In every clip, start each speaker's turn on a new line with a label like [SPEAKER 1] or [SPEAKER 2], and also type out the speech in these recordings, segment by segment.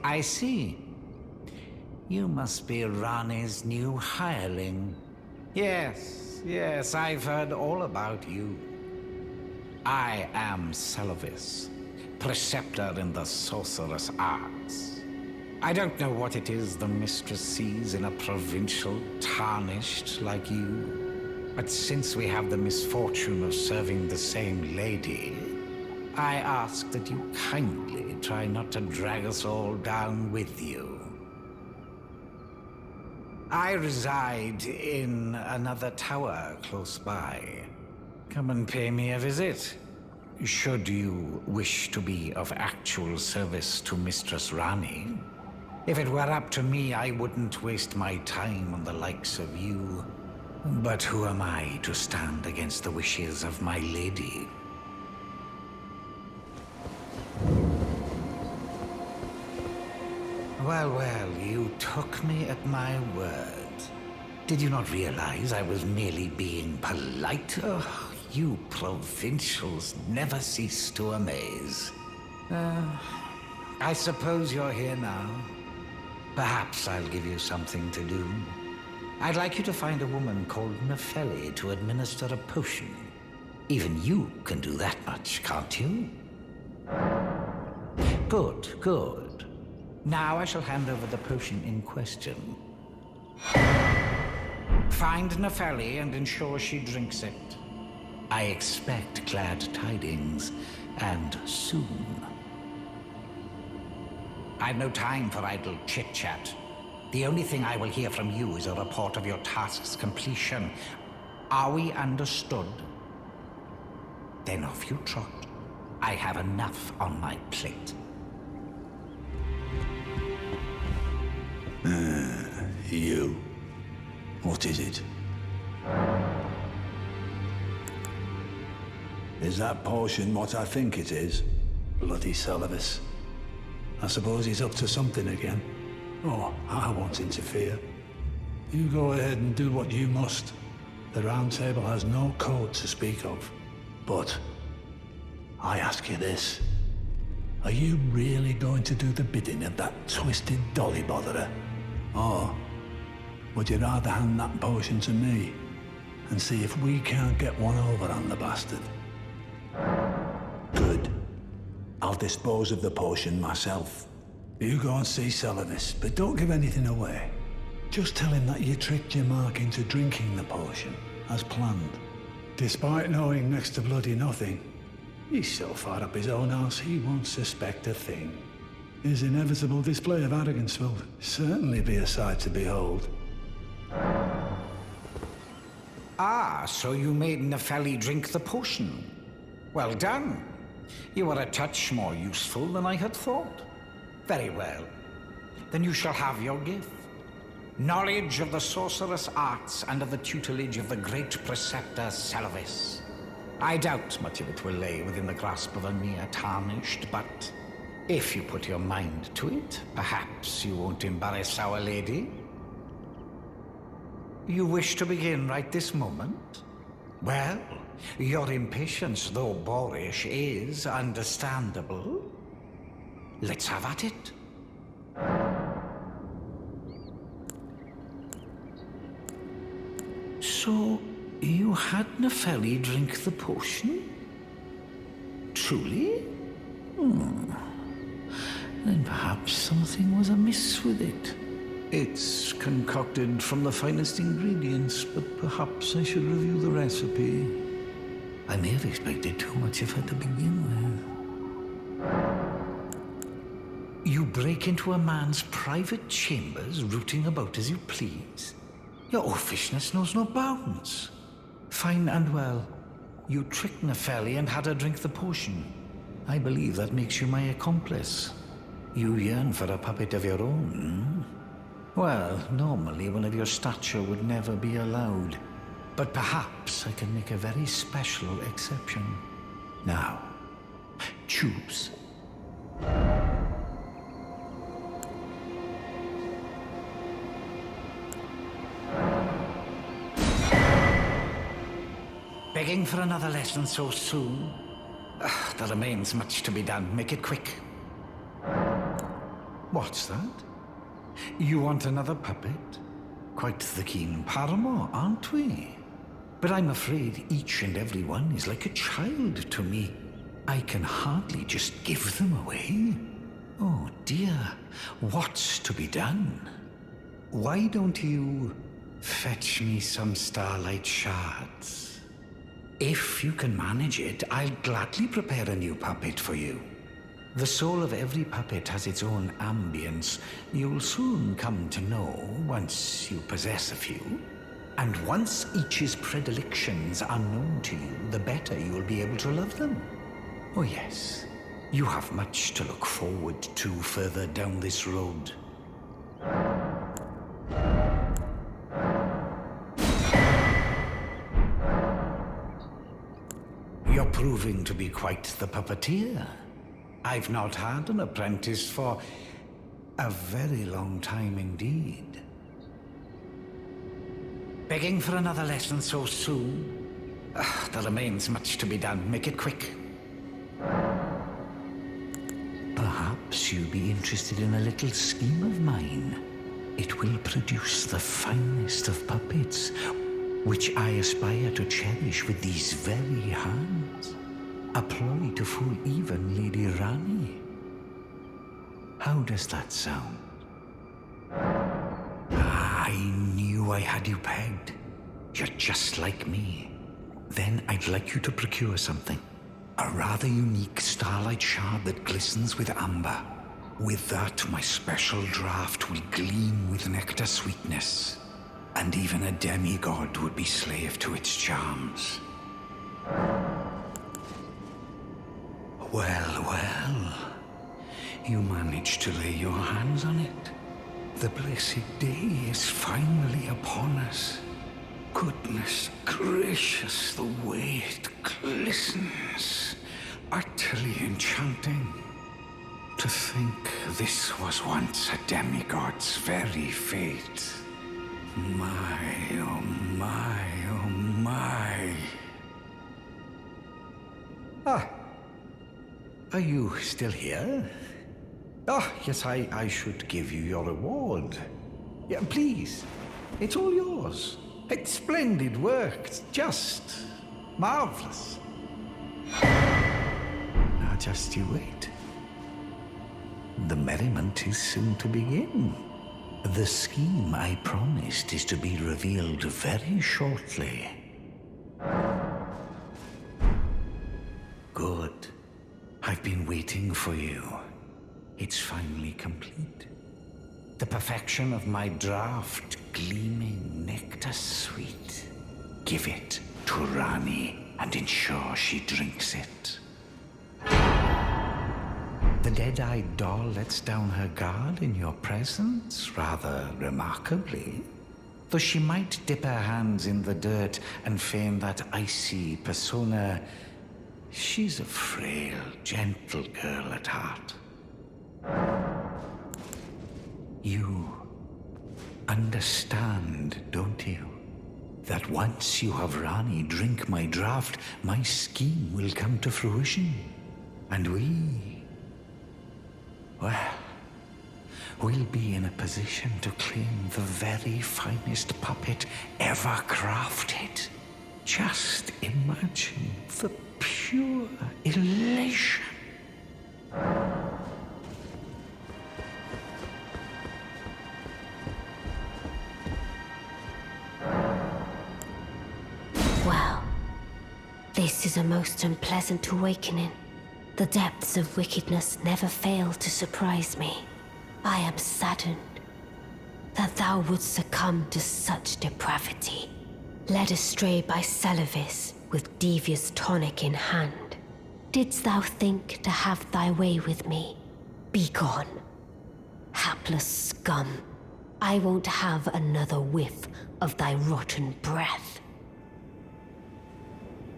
[SPEAKER 1] I see. You must be Ranni's new hireling. Yes, I've heard all about you. I am Seluvis, Preceptor in the sorcerous arts. I don't know what it is the mistress sees in a provincial tarnished like you, but since we have the misfortune of serving the same lady, I ask that you kindly try not to drag us all down with you. I reside in another tower close by. Come and pay me a visit, should you wish to be of actual service to Mistress Ranni. If it were up to me, I wouldn't waste my time on the likes of you. But who am I to stand against the wishes of my lady? Well, you took me at my word. Did you not realize I was merely being polite? Oh, you provincials never cease to amaze. I suppose you're here now. Perhaps I'll give you something to do. I'd like you to find a woman called Nepheli to administer a potion. Even you can do that much, can't you? Good. Now I shall hand over the potion in question. Find Nepheli and ensure she drinks it. I expect glad tidings, and soon. I've no time for idle chit-chat. The only thing I will hear from you is a report of your task's completion. Are we understood? Then off you trot. I have enough on my plate.
[SPEAKER 2] You. What is it? Is that potion what I think it is? Bloody Seluvis. I suppose he's up to something again. Oh, I won't interfere. You go ahead and do what you must. The Round Table has no code to speak of. But I ask you this. Are you really going to do the bidding of that twisted dolly botherer? Or would you rather hand that potion to me and see if we can't get one over on the bastard? Good. I'll dispose of the potion myself. You go and see Seluvis, but don't give anything away. Just tell him that you tricked your mark into drinking the potion, as planned. Despite knowing next to bloody nothing, he's so far up his own arse he won't suspect a thing. His inevitable display of arrogance will certainly be a sight to behold.
[SPEAKER 1] Ah, so you made Nepheli drink the potion. Well done. You are a touch more useful than I had thought. Very well. Then you shall have your gift. Knowledge of the sorcerous arts under the tutelage of the great Preceptor Seluvis. I doubt much of it will lay within the grasp of a mere tarnished, but if you put your mind to it, perhaps you won't embarrass our lady. You wish to begin right this moment? Well, your impatience, though boorish, is understandable. Let's have at it. So, you had Nepheli drink the potion? Truly? Then perhaps something was amiss with it. It's concocted from the finest ingredients, but perhaps I should review the recipe. I may have expected too much of her to begin with. You break into a man's private chambers, rooting about as you please. Your oafishness knows no bounds. Fine and well. You tricked Nepheli and had her drink the potion. I believe that makes you my accomplice. You yearn for a puppet of your own, Well, normally one of your stature would never be allowed. But perhaps I can make a very special exception. Now, choose. Begging for another lesson so soon? There remains much to be done. Make it quick. What's that? You want another puppet? Quite the keen paramour, aren't we? But I'm afraid each and every one is like a child to me. I can hardly just give them away. Oh dear, what's to be done? Why don't you fetch me some starlight shards? If you can manage it, I'll gladly prepare a new puppet for you. The soul of every puppet has its own ambience. You'll soon come to know once you possess a few. And once each's predilections are known to you, the better you will be able to love them. Oh yes, you have much to look forward to further down this road. You're proving to be quite the puppeteer. I've not had an apprentice for a very long time indeed. Begging for another lesson so soon? There remains much to be done. Make it quick. Perhaps you'll be interested in a little scheme of mine. It will produce the finest of puppets, which I aspire to cherish with these very hands. A ploy to fool even Lady Ranni. How does that sound? I knew I had you pegged. You're just like me. Then I'd like you to procure something. A rather unique starlight shard that glistens with amber. With that, my special draught will gleam with nectar sweetness. And even a demigod would be slave to its charms. Well, well. You managed to lay your hands on it. The blessed day is finally upon us. Goodness gracious, the way it glistens. Utterly enchanting. To think this was once a demigod's very fate. My, oh my, oh my. Ah. Are you still here? Ah, yes, I should give you your reward. Yeah, please. It's all yours. It's splendid work. It's just marvelous. Now just you wait. The merriment is soon to begin. The scheme I promised is to be revealed very shortly. Good. I've been waiting for you. It's finally complete. The perfection of my draught, gleaming nectar sweet. Give it to Ranni and ensure she drinks it. The dead-eyed doll lets down her guard in your presence, rather remarkably. Though she might dip her hands in the dirt and feign that icy persona, she's a frail, gentle girl at heart. You understand, don't you? That once you have Ranni drink my draught, my scheme will come to fruition. And we'll be in a position to claim the very finest puppet ever crafted. Just imagine the pure elation.
[SPEAKER 3] Well, this is a most unpleasant awakening. The depths of wickedness never fail to surprise me. I am saddened that thou wouldst succumb to such depravity, led astray by Seluvis with devious tonic in hand. Didst thou think to have thy way with me? Begone, hapless scum. I won't have another whiff of thy rotten breath.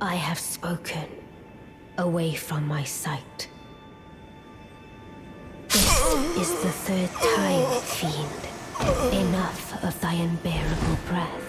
[SPEAKER 3] I have spoken. Away from my sight. This is the third time, fiend. Enough of thy unbearable breath.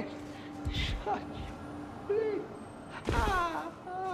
[SPEAKER 1] Please. Shut. Please. Ah.